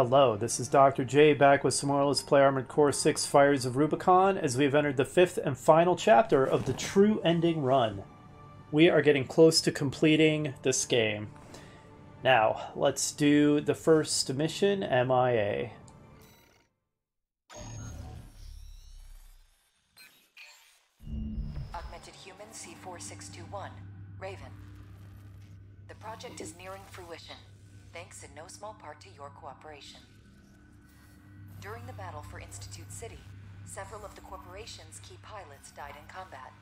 Hello, this is Dr. J back with some more Let's Play Armored Core 6 Fires of Rubicon as we have entered the 5th and final chapter of the True Ending Run. We are getting close to completing this game. Now, let's do the first mission, MIA. Augmented Human C4621, Raven. The project is nearing fruition, thanks in no small part to your cooperation. During the battle for Institute City, several of the corporation's key pilots died in combat.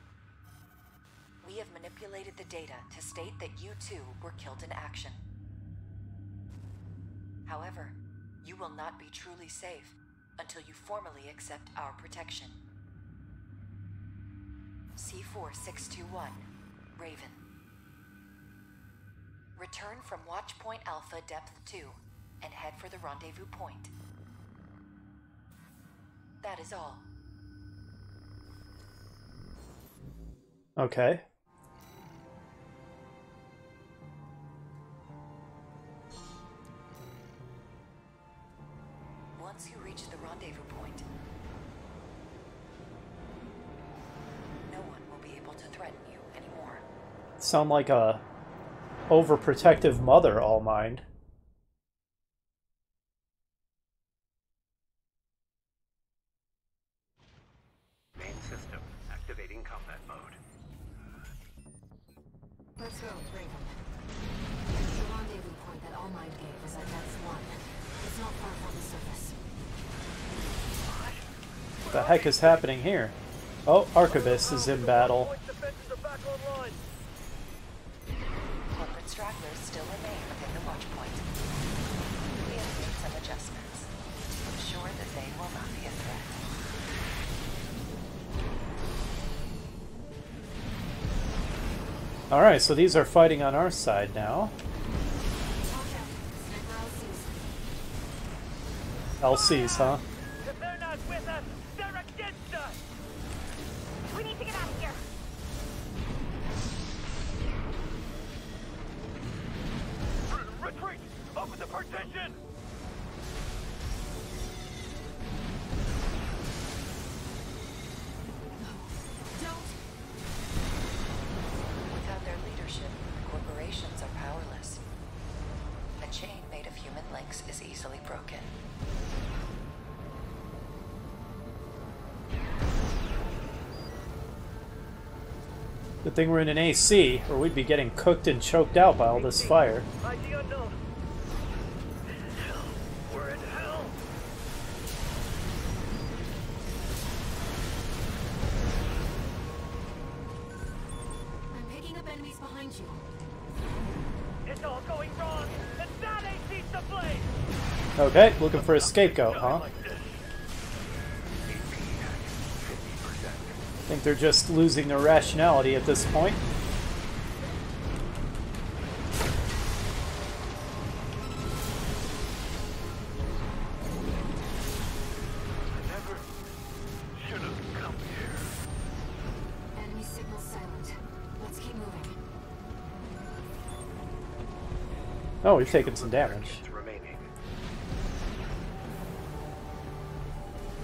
We have manipulated the data to state that you too were killed in action. However, you will not be truly safe until you formally accept our protection. C4621, Raven. Return from Watchpoint Alpha Depth 2 and head for the rendezvous point. That is all. Okay. Once you reach the rendezvous point, no one will be able to threaten you anymore. Sound like a overprotective mother, all mind. Main system activating combat mode. Let's go, Rubicon. The rendezvous point that All Might gave is at depth 1. It's not far from the surface. What the heck is happening here? Oh, Archivist is in battle. Corporate stragglers still remain within the watch point. We have made some adjustments. I'm sure that they will not be a threat. Alright, so these are fighting on our side now. LCs, huh? If they're not with us, they're against us! We need to get out of here! Retreat! Open the partition! Without their leadership, corporations are powerless. A chain made of human links is easily broken. Good thing we're in an AC, or we'd be getting cooked and choked out by all this fire. ID unknown. Hell, we're in hell! I'm picking up enemies behind you. It's all going wrong, and that AC's to blame! Okay, looking for a scapegoat, huh? Like this. I think they're just losing their rationality at this point. Never should have come here. Enemy signal silent. Let's keep moving. Oh, we've taken some damage. Seconds remaining.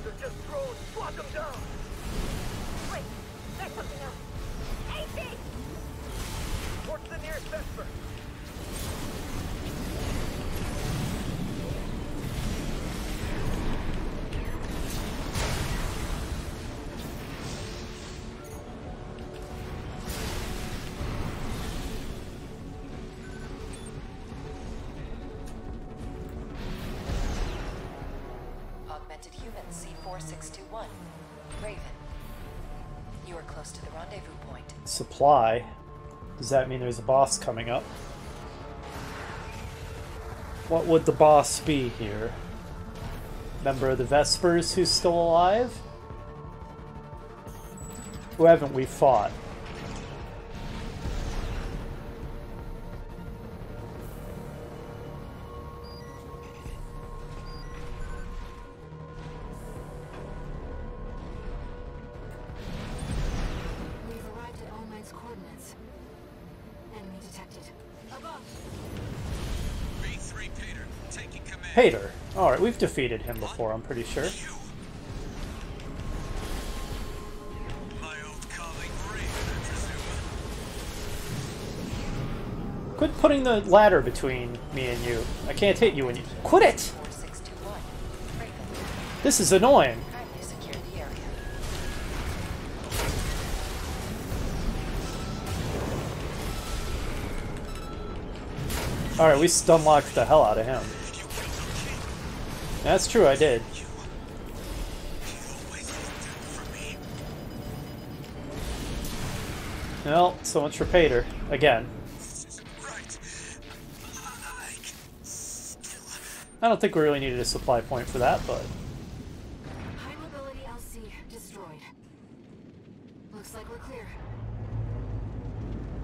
They're just drones! Lock them down! Wait! There's something else! AC! Towards the nearest Vesper! Augmented Human C4621, Raven. You are close to the rendezvous point. Supply. Does that mean there's a boss coming up? What would the boss be here? Member of the Vespers who's still alive? Who haven't we fought? We've arrived at All Might's coordinates. Enemy detected. Above! B3 Peter, taking command. Hater. Alright, we've defeated him before, I'm pretty sure. My old colleague Raven, I presume. Quit putting the ladder between me and you. I can't hit you when you... Quit it! 4621. Raven, This is annoying. kindly secure the area. Alright, we stun-locked the hell out of him. That's true, I did. Well, so much for Pater. Again. I don't think we really needed a supply point for that, but... High mobility LC destroyed. Looks like we're clear.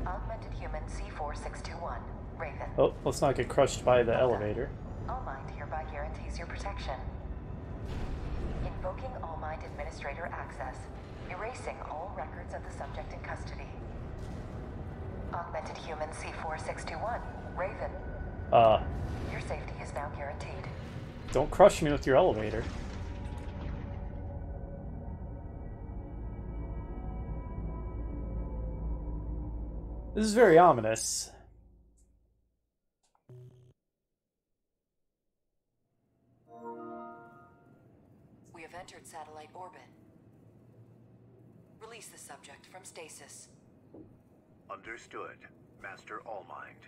Augmented human C4621. Raven. Oh, let's not get crushed by the elevator. All Mind hereby guarantees your protection. Invoking All Mind Administrator access. Erasing all records of the subject in custody. Augmented human C4621. Raven. Your safety is now guaranteed. Don't crush me with your elevator. This is very ominous. We have entered satellite orbit. Release the subject from stasis. Understood, Master Allmind.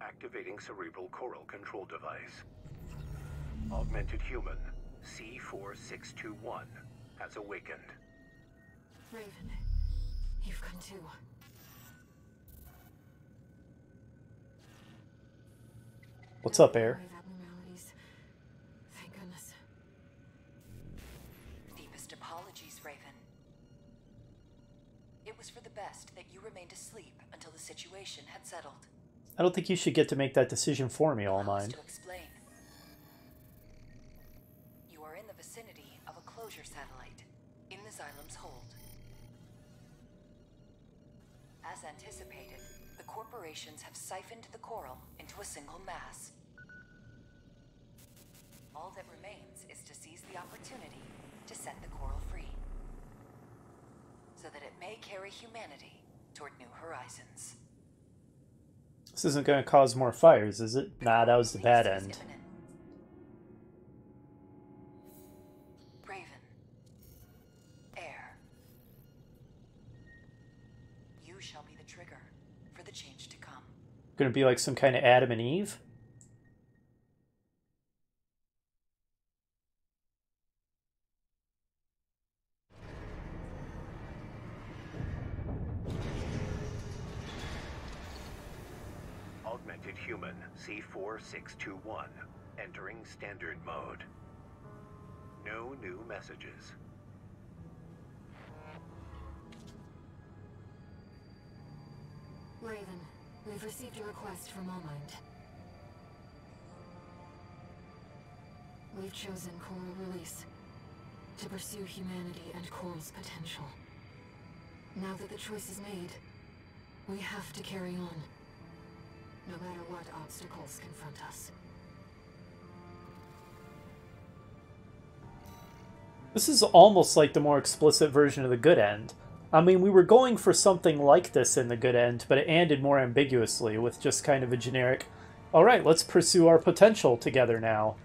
Activating cerebral coral control device. Augmented human C4621 has awakened. Raven, you've come too. What's up, Air? Grave abnormalities. Thank goodness. Deepest apologies, Raven. It was for the best that you remained asleep until the situation had settled. I don't think you should get to make that decision for me, All Allow us Mind. to explain. You are in the vicinity of a closure satellite in the Xylem's hold. As anticipated, the corporations have siphoned the coral into a single mass. All that remains is to seize the opportunity to set the coral free, so that it may carry humanity toward new horizons. This isn't going to cause more fires, is it? Nah, that was the bad Release is end. imminent. Raven. Air. You shall be the trigger for the change to come. Gonna be like some kind of Adam and Eve? Augmented human C4621 entering standard mode. No new messages. Raven, we've received a request from All Mind. We've chosen Coral Release to pursue humanity and Coral's potential. Now that the choice is made, we have to carry on, no matter what obstacles confront us. This is almost like the more explicit version of the good end. I mean, we were going for something like this in the good end, but it ended more ambiguously with just kind of a generic, alright, let's pursue our potential together now.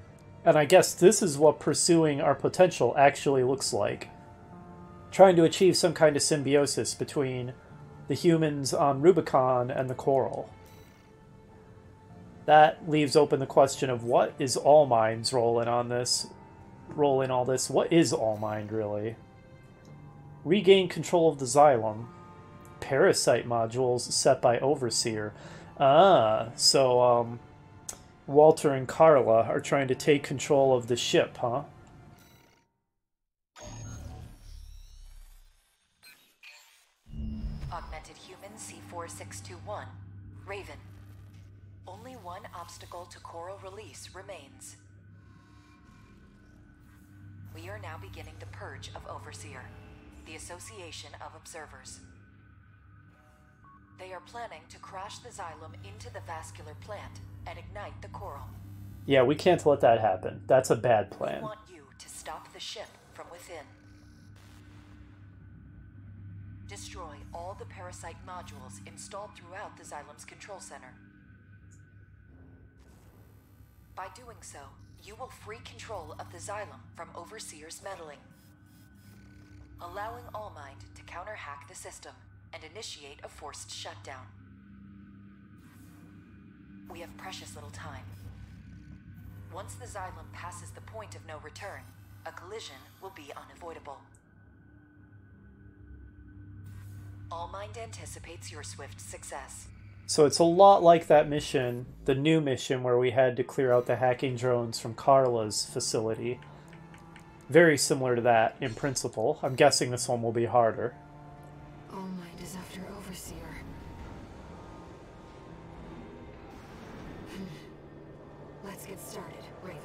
And I guess this is what pursuing our potential actually looks like. Trying to achieve some kind of symbiosis between the humans on Rubicon and the coral. That leaves open the question of what is All Mind's role in all this? What is All Mind, really? Regain control of the Xylem. Parasite modules set by Overseer. So Walter and Carla are trying to take control of the ship, huh? Augmented human C4621. Raven. Only one obstacle to coral release remains. We are now beginning the purge of Overseer, the Association of Observers. They are planning to crash the Xylem into the vascular plant and ignite the coral. Yeah, we can't let that happen. That's a bad We plan. want you to stop the ship from within. Destroy all the parasite modules installed throughout the Xylem's control center. By doing so, you will free control of the Xylem from Overseer's meddling, allowing Allmind to counter-hack the system and initiate a forced shutdown. We have precious little time. Once the Xylem passes the point of no return, a collision will be unavoidable. Allmind anticipates your swift success. So it's a lot like that mission, the new mission where we had to clear out the hacking drones from Carla's facility. Very similar to that in principle. I'm guessing this one will be harder. All Might is after Overseer. Let's get started, Raven.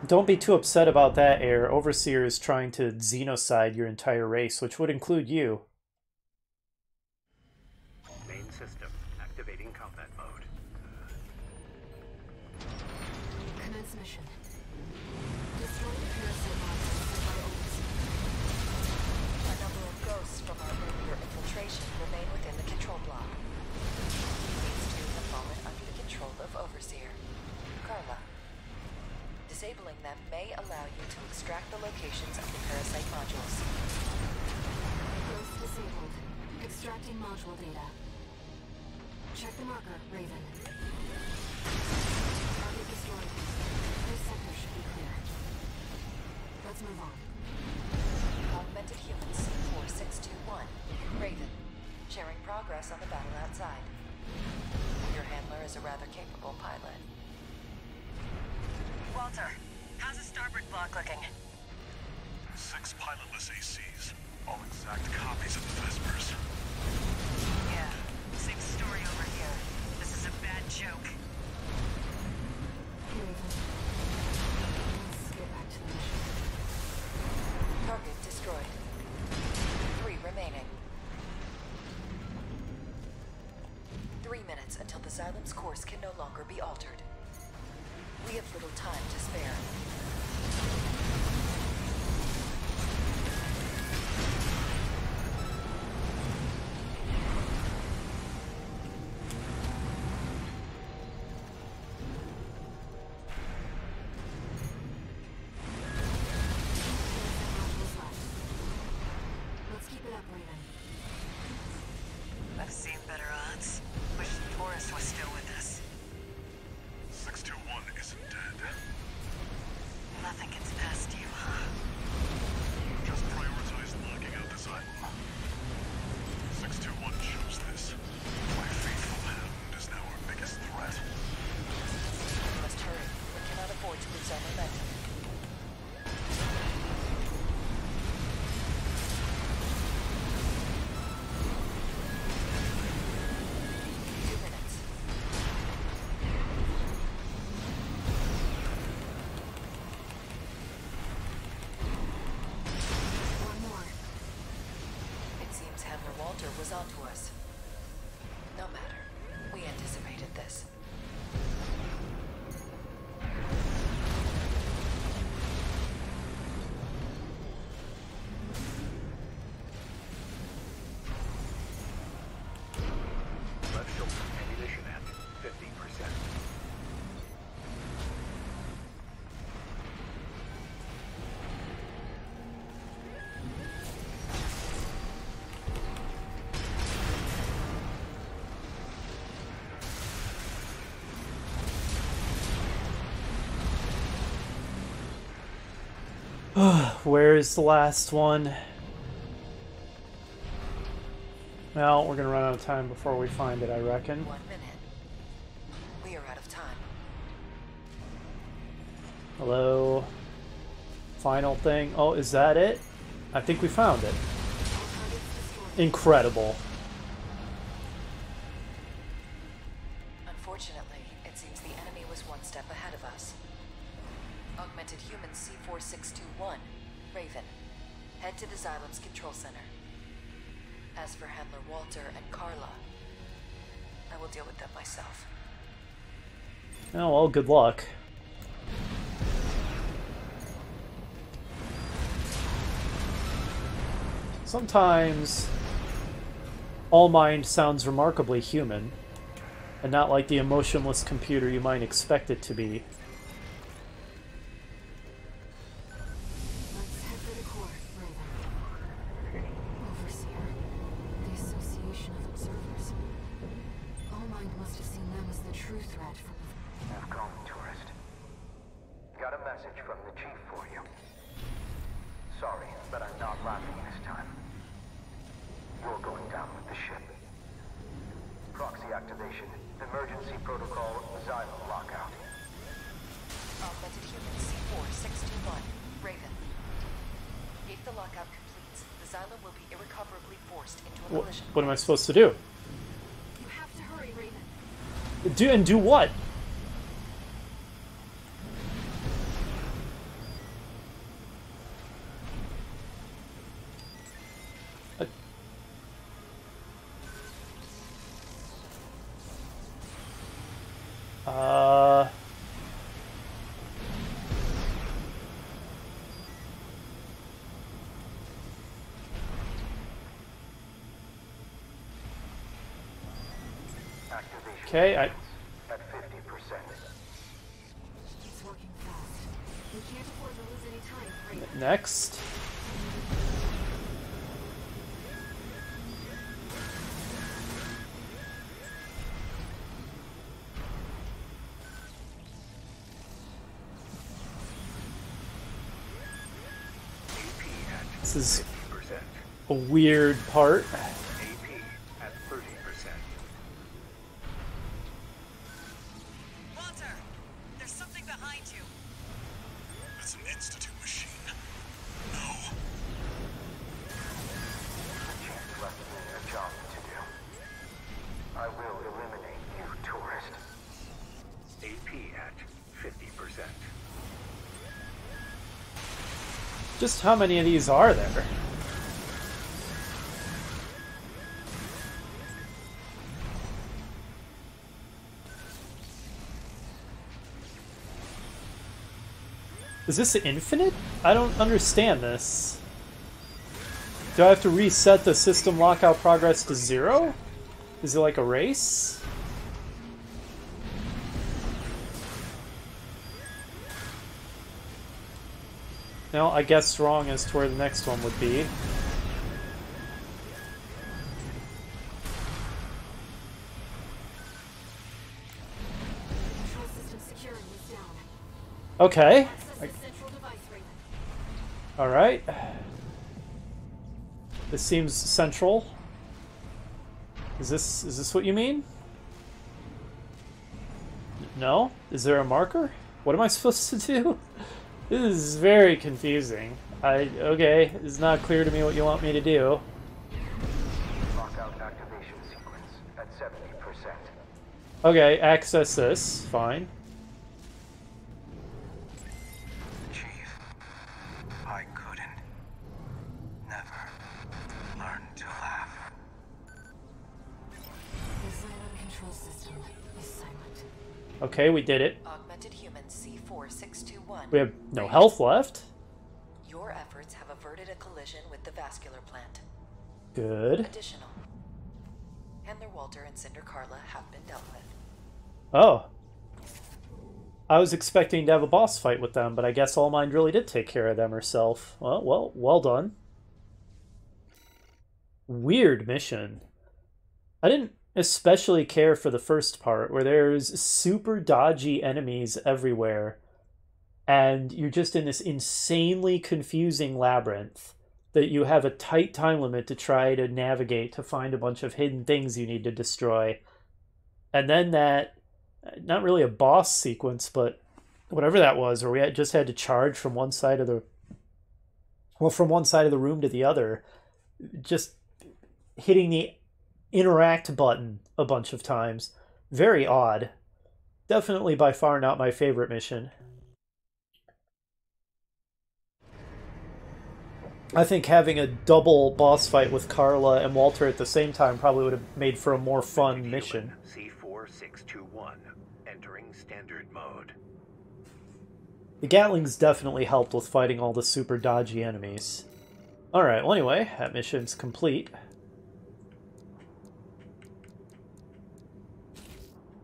Don't be too upset about that, Air. Overseer is trying to xenocide your entire race, which would include you. Main system activating combat mode. Commence mission. Destroy the parasite modules sent by Overseer. A number of ghosts from our earlier infiltration remain within the control block. These two have fallen under the control of Overseer, Carla. Disabling them may allow you to extract the locations of the parasite modules. Ghost disabled. Extracting module data. Check the marker, Raven. Target destroyed. This sector should be clear. Let's move on. Augmented Human C4621, Raven, sharing progress on the battle outside. Your handler is a rather capable pilot. Walter, how's the starboard block looking? 6 pilotless ACs, all exact copies of the Vespers. Yeah, same story over here. This is a bad joke. Raven. Let's get back to the mission. Target destroyed. 3 remaining. 3 minutes until the Xylem's course can no longer be altered. We have little time to spare. Modules left. Let's keep it up, Raven. I've seen better odds. Wish Taurus was still with us. 621 isn't dead. Nothing gets past you, huh? Just prioritize knocking out the Xylem. 621 chose this. My faithful hand is now our biggest threat. We must hurry. We cannot afford to lose our momentum. Two minutes. One more. It seems Handler Walter was onto us. No matter. We anticipated this. Left shoulder ammunition at 50%. Where is the last one? Well, we're gonna run out of time before we find it, I reckon. 1 minute. We are out of time. Hello? Final thing. Oh, is that it? I think we found it. Incredible. Unfortunately, it seems the enemy was one step ahead of us. Augmented Human C4621, Raven, head to the Xylem's control center. As for Handler Walter and Carla, I will deal with them myself. Oh, well, good luck. Sometimes All Mind sounds remarkably human, and not like the emotionless computer you might expect it to be. Let's head for the core, Raven. Overseer. The Association of Observers. All Mind must have seen them as the true threat from the... Have gone, tourist. Got a message from the chief for you. Sorry, but I'm not laughing this time. You're going down with the ship. Proxy activation. Emergency protocol. Xylem lockout. Augmented human C4621. Raven. If the lockout completes, the Xylem will be irrecoverably forced into a collision. What am I supposed to do? You have to hurry, Raven. Do what? Activation Okay, at 50%. It's working fast. We can't afford to lose any time, Raven. Next. This is 50%. a weird part. AP at 30%. Walter, there's something behind you. It's an Institute machine. No. Chief left me a job to do. I will eliminate you, tourist. AP at 50%. Just how many of these are there? Is this infinite? I don't understand this. Do I have to reset the system lockout progress to 0? Is it like a race? No, I guessed wrong as to where the next one would be. Control system security is down. Okay. Access the central device, Raven. Alright. This seems central. Is this what you mean? No? Is there a marker? What am I supposed to do? This is very confusing. Okay, it's not clear to me what you want me to do. Lockout activation sequence at 70%. Okay, access this. Fine. Chief, I couldn't. Never learn to laugh. The Xylem control system is silent. Okay, we did it. Augmented human C4621. We have no health left. Your efforts have averted a collision with the vascular plant. Good. Additional. Handler Walter and Cinder Carla have been dealt with. Oh. I was expecting to have a boss fight with them, but I guess All Mind really did take care of them herself. Well done. Weird mission. I didn't especially care for the first part, where there's super dodgy enemies everywhere, and you're just in this insanely confusing labyrinth that you have a tight time limit to try to navigate to find a bunch of hidden things you need to destroy. And then that, not really a boss sequence, but whatever that was, where we just had to charge from one side of the, well, from one side of the room to the other, just hitting the interact button a bunch of times. Very odd. Definitely by far not my favorite mission. I think having a double boss fight with Carla and Walter at the same time probably would have made for a more fun mission. C4621. Entering standard mode. The Gatlings definitely helped with fighting all the super dodgy enemies. Alright, well anyway, that mission's complete.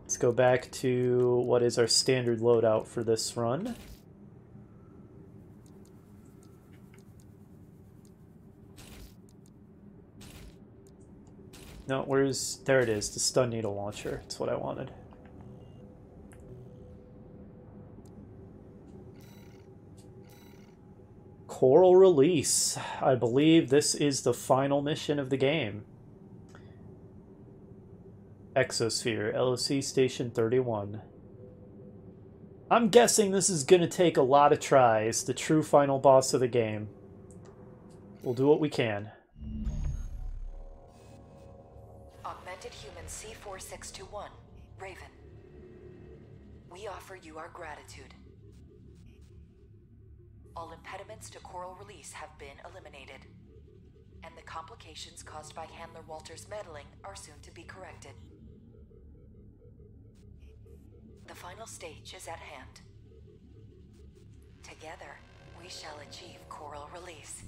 Let's go back to what is our standard loadout for this run. No, where's... there it is, the stun needle launcher. That's what I wanted. Coral release. I believe this is the final mission of the game. Exosphere, LOC Station 31. I'm guessing this is going to take a lot of tries, the true final boss of the game. We'll do what we can. Augmented Human C4621, Raven. We offer you our gratitude. All impediments to coral release have been eliminated, and the complications caused by Handler Walter's meddling are soon to be corrected. The final stage is at hand. Together, we shall achieve coral release.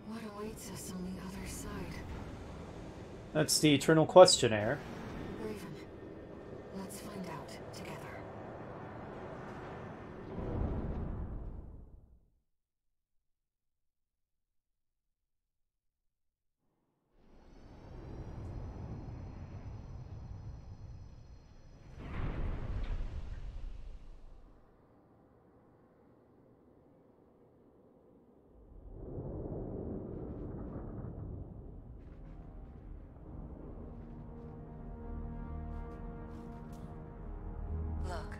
What awaits us on the other side? That's the eternal questionnaire. Raven, let's find out together. Look,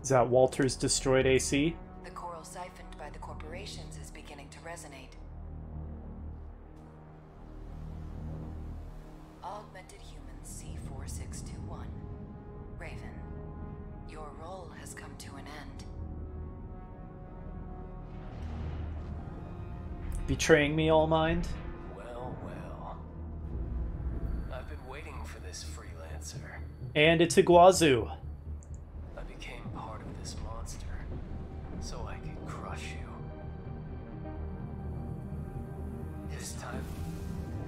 Is that Walter's destroyed AC? the coral siphoned by the corporations is beginning to resonate. Augmented Human C4621, Raven, your role has come to an end. Betraying me, All Mind? Well, well. I've been waiting for this freelancer. And it's Iguazu. I became part of this monster, so I could crush you. This time,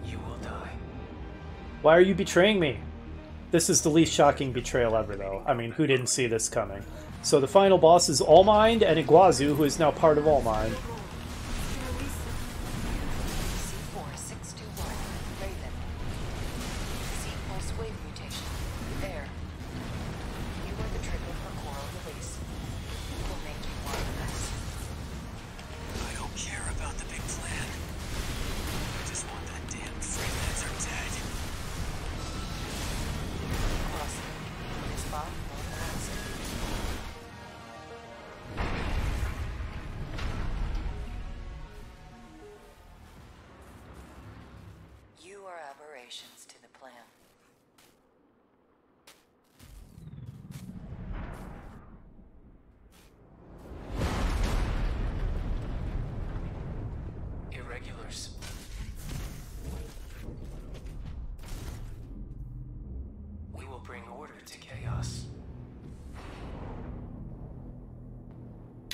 you will die. Why are you betraying me? This is the least shocking betrayal ever, though. I mean, who didn't see this coming? So the final boss is All Mind and Iguazu, who is now part of All Mind. C4621, Raven. C-pulse wave mutation. There. You are the trigger for coral release. We'll make you one of us. I don't care about the big plan. I just want that damn freelancer dead. Crossing. Spot on the answer. You are aberrations to the plan. Irregulars. We will bring order to chaos.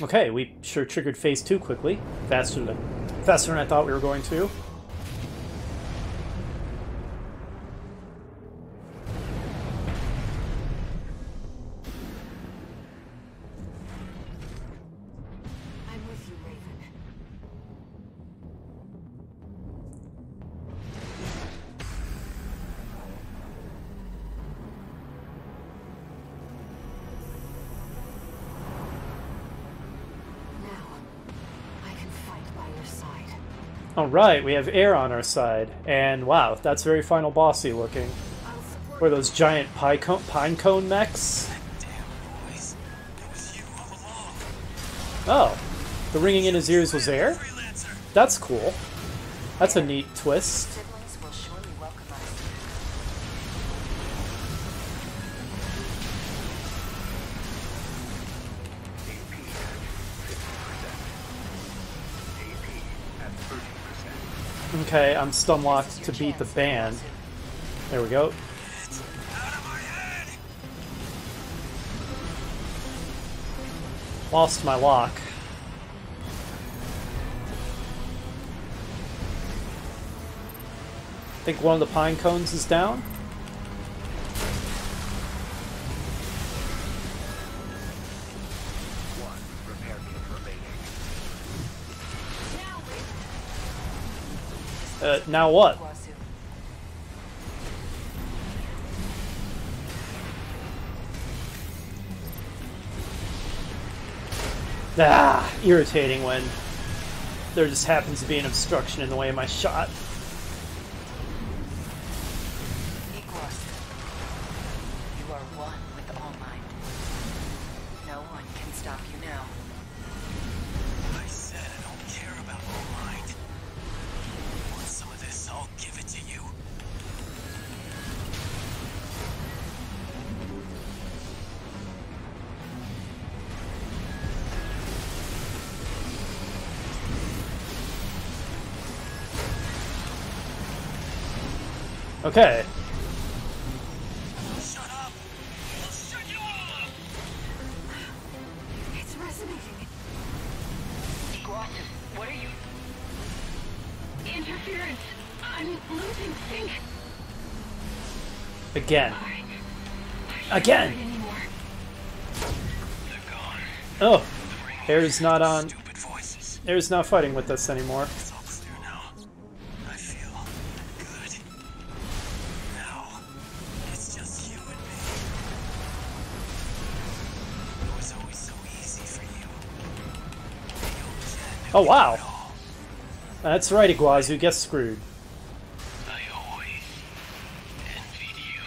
Okay, we sure triggered phase 2 quickly. Faster than I thought we were going to. I'm with you, Raven. Now, I can fight by your side. Alright, we have air on our side. And wow, that's very final bossy looking. I'll support Or those giant pine cone mechs. Damn, boys. It was you all along. Oh, the ringing in his ears was air? Freelancer. That's cool. That's a neat twist. Siblings will surely welcome us. AP at 50%. Okay, I'm stun locked to beat the band. There we go. Out of my head! Lost my lock. I think one of the pine cones is down. One repair kit remaining. Now what? Guazu. Ah, irritating when there just happens to be an obstruction in the way of my shot. Iguazu. You are one with All Might. No one can stop you now. I said I don't care about All Might. Want some of this? I'll give it to you. Okay. Shut up! I'll shut you up! It's resonating. Iguazu, what are you... Interference. I'm losing sync. Again. I Again! can't anymore. They're gone. Oh, Air's not on. Stupid voices. Air's not fighting with us anymore. It's all clear now. I feel good. Now, it's just you and me. It was always so easy for you. The old Jen Oh, knew wow. it all. That's right, Iguazu gets screwed. I always envied you.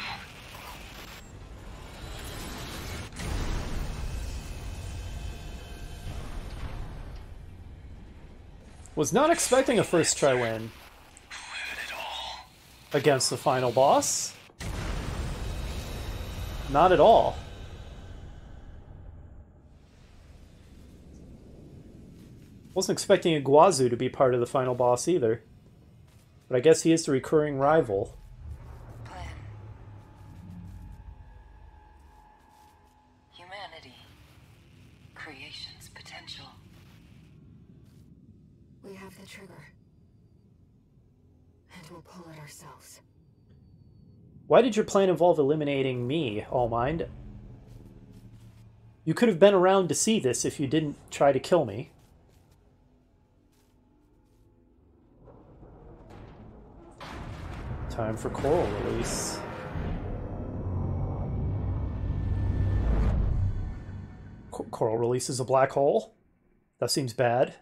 Was not expecting a first try win Who had it all? against the final boss. Not at all. Wasn't expecting Iguazu to be part of the final boss either. But I guess he is the recurring rival. Plan. Humanity. Creation's potential. We have the trigger. And we'll pull it ourselves. Why did your plan involve eliminating me, All Mind? You could have been around to see this if you didn't try to kill me. Time for coral release. Coral releases a black hole? That seems bad.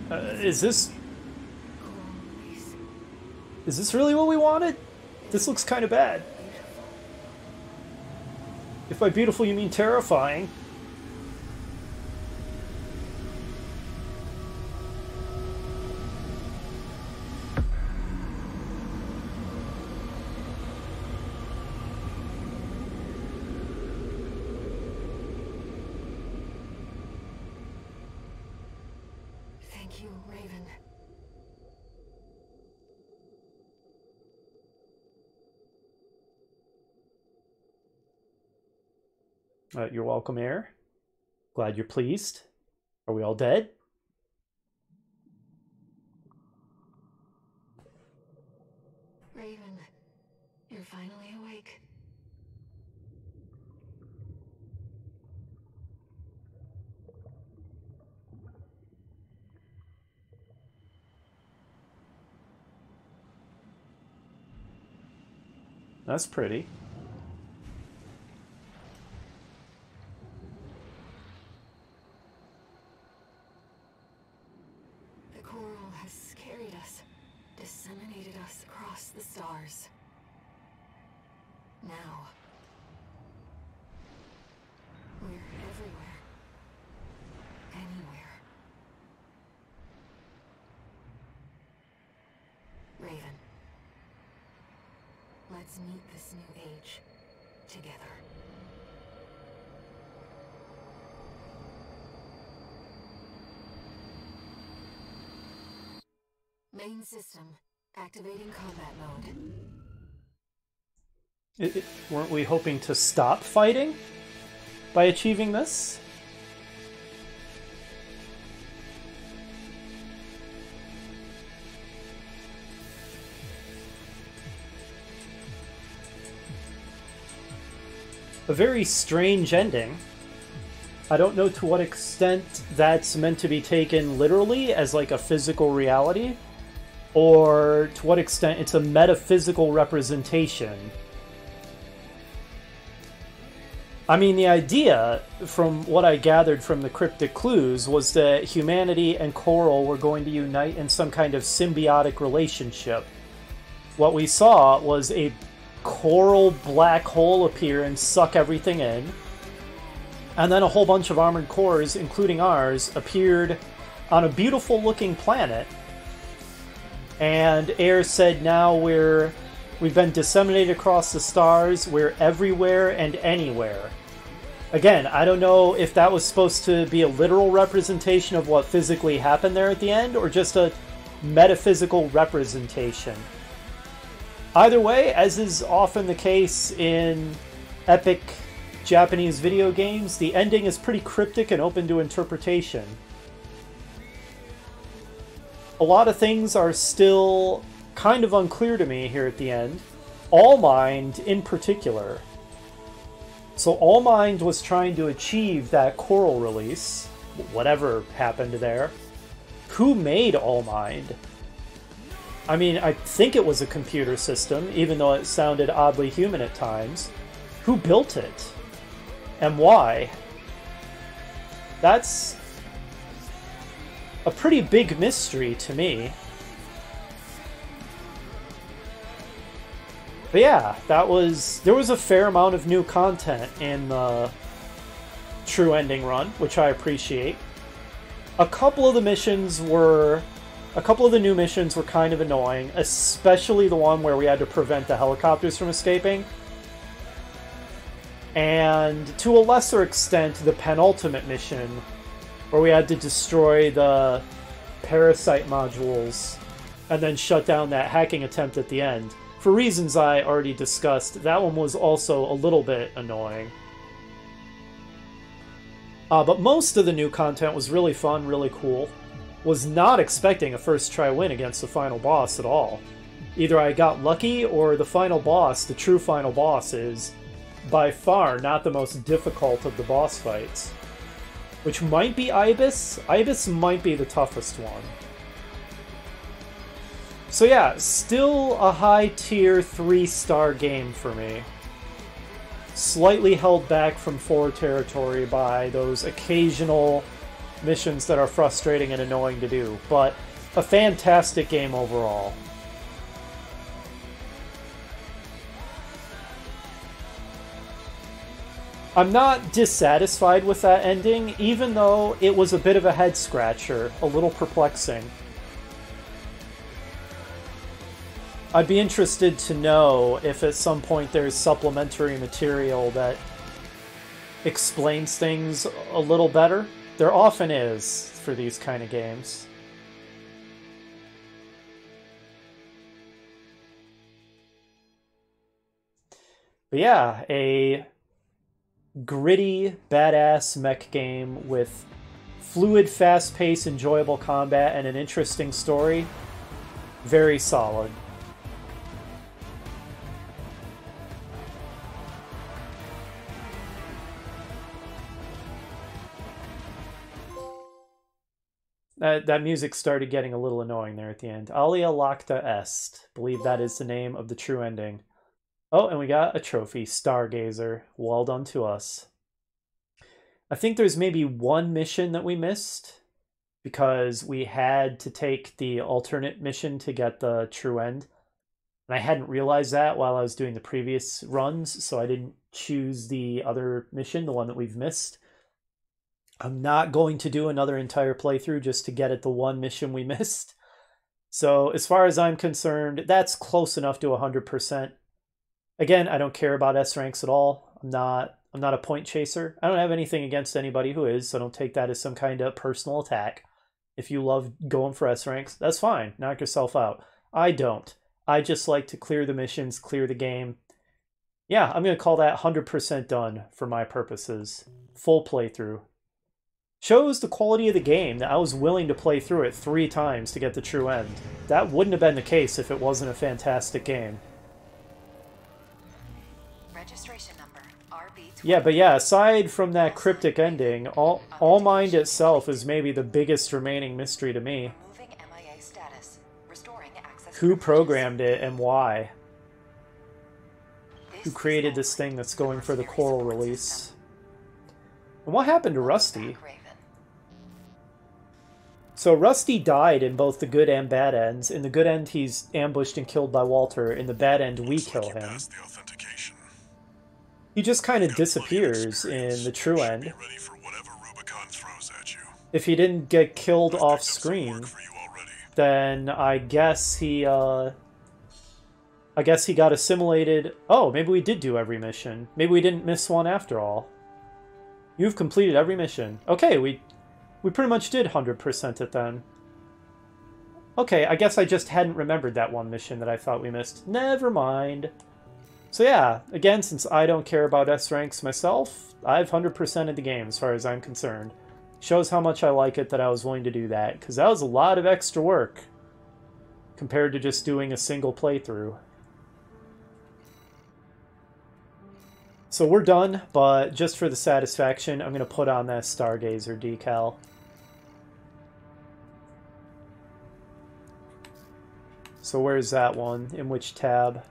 Is this really what we wanted? This looks kind of bad. If by beautiful you mean terrifying. Thank you, Raven. You're welcome, Air. Glad you're pleased. Are we all dead? Raven, you're finally awake. That's pretty. The coral has carried us, disseminated us across the stars. Now, we're everywhere. Anywhere. Raven, let's meet this new age together. Main system. Activating combat mode. Weren't we hoping to stop fighting by achieving this? A very strange ending. I don't know to what extent that's meant to be taken literally as like a physical reality, or to what extent it's a metaphysical representation. I mean, the idea, from what I gathered from the cryptic clues, was that humanity and Coral were going to unite in some kind of symbiotic relationship. What we saw was a coral black hole appear and suck everything in. And then a whole bunch of armored cores, including ours, appeared on a beautiful looking planet. And Air said now we've been disseminated across the stars, we're everywhere and anywhere. Again, I don't know if that was supposed to be a literal representation of what physically happened there at the end, or just a metaphysical representation. Either way, as is often the case in epic Japanese video games, the ending is pretty cryptic and open to interpretation. A lot of things are still kind of unclear to me here at the end. Allmind in particular. So Allmind was trying to achieve that Coral release, whatever happened there. Who made Allmind? I mean, I think it was a computer system, even though it sounded oddly human at times. Who built it? And why? That's a pretty big mystery to me. But yeah, there was a fair amount of new content in the True Ending run, which I appreciate. A couple of the new missions were kind of annoying, especially the one where we had to prevent the helicopters from escaping. And to a lesser extent, the penultimate mission, where we had to destroy the parasite modules and then shut down that hacking attempt at the end. For reasons I already discussed, that one was also a little bit annoying. But most of the new content was really fun, really cool. Was not expecting a first try win against the final boss at all. Either I got lucky, or the final boss, the true final boss, is by far not the most difficult of the boss fights. Which might be Ibis. Ibis might be the toughest one. So yeah, still a high tier 3-star game for me. Slightly held back from 4 territory by those occasional missions that are frustrating and annoying to do, but a fantastic game overall. I'm not dissatisfied with that ending, even though it was a bit of a head-scratcher, a little perplexing. I'd be interested to know if at some point there's supplementary material that explains things a little better. There often is for these kind of games. But yeah, a gritty, badass mech game with fluid, fast-paced, enjoyable combat and an interesting story. Very solid. That music started getting a little annoying there at the end. Alia Lacta Est. Believe that is the name of the true ending. Oh, and we got a trophy. Stargazer. Well done to us. I think there's maybe one mission that we missed, because we had to take the alternate mission to get the true end. And I hadn't realized that while I was doing the previous runs, so I didn't choose the other mission, the one that we've missed. I'm not going to do another entire playthrough just to get at the one mission we missed. So as far as I'm concerned, that's close enough to 100%. Again, I don't care about S ranks at all. I'm not a point chaser. I don't have anything against anybody who is, so don't take that as some kind of personal attack. If you love going for S ranks, that's fine. Knock yourself out. I don't. I just like to clear the missions, clear the game. Yeah, I'm going to call that 100% done for my purposes. Full playthrough. Shows the quality of the game that I was willing to play through it 3 times to get the true end. That wouldn't have been the case if it wasn't a fantastic game. Registration number RB. Yeah, but yeah, aside from that cryptic ending, All Mind itself is maybe the biggest remaining mystery to me. Removing MIA status. Restoring access. Who programmed it and why? This Who is created this thing that's going for the Coral release? And what happened to Rusty? Raven. So Rusty died in both the good and bad ends. In the good end, he's ambushed and killed by Walter. In the bad end, we kill him. Passed the authentication. He just kind of disappears in the true end. Be ready for whatever Rubicon throws at you. If he didn't get killed off Picked up some screen, work for you already. then I guess he got assimilated. Oh, maybe we did do every mission. Maybe we didn't miss one after all. You've completed every mission. Okay, we pretty much did 100% it then. Okay, I guess I just hadn't remembered that one mission that I thought we missed. Never mind. So yeah, again, since I don't care about S ranks myself, I've 100%ed the game as far as I'm concerned. Shows how much I like it that I was willing to do that, because that was a lot of extra work compared to just doing a single playthrough. So we're done, but just for the satisfaction, I'm going to put on that Stargazer decal. So where's that one? In which tab?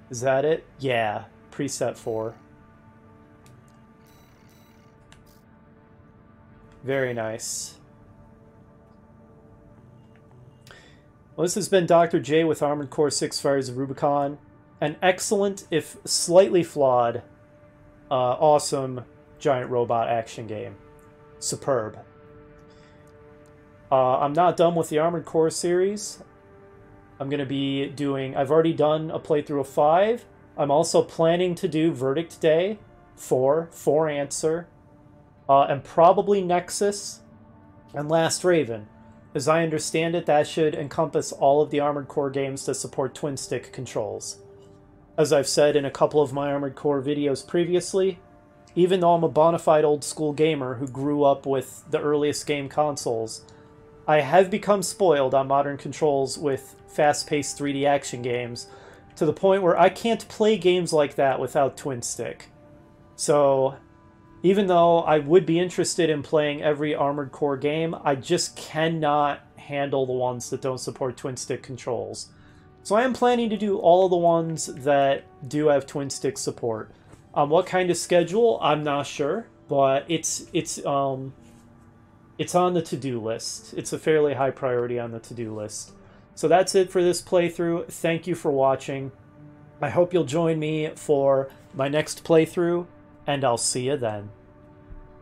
Is that it? Yeah, preset 4. Very nice. Well, this has been Dr. J with Armored Core 6 Fires of Rubicon. An excellent, if slightly flawed, awesome giant robot action game. Superb. I'm not done with the Armored Core series. I'm going to be doing... I've already done a playthrough of 5. I'm also planning to do Verdict Day 4, Answer, and probably Nexus, and Last Raven. As I understand it, that should encompass all of the Armored Core games that support twin-stick controls. As I've said in a couple of my Armored Core videos previously, even though I'm a bona fide old-school gamer who grew up with the earliest game consoles, I have become spoiled on modern controls with fast-paced 3D action games, to the point where I can't play games like that without twin-stick. So, even though I would be interested in playing every Armored Core game, I just cannot handle the ones that don't support twin-stick controls. So I am planning to do all the ones that do have twin-stick support. What kind of schedule? I'm not sure, but it's on the to-do list. It's a fairly high priority on the to-do list. So that's it for this playthrough. Thank you for watching. I hope you'll join me for my next playthrough, and I'll see you then.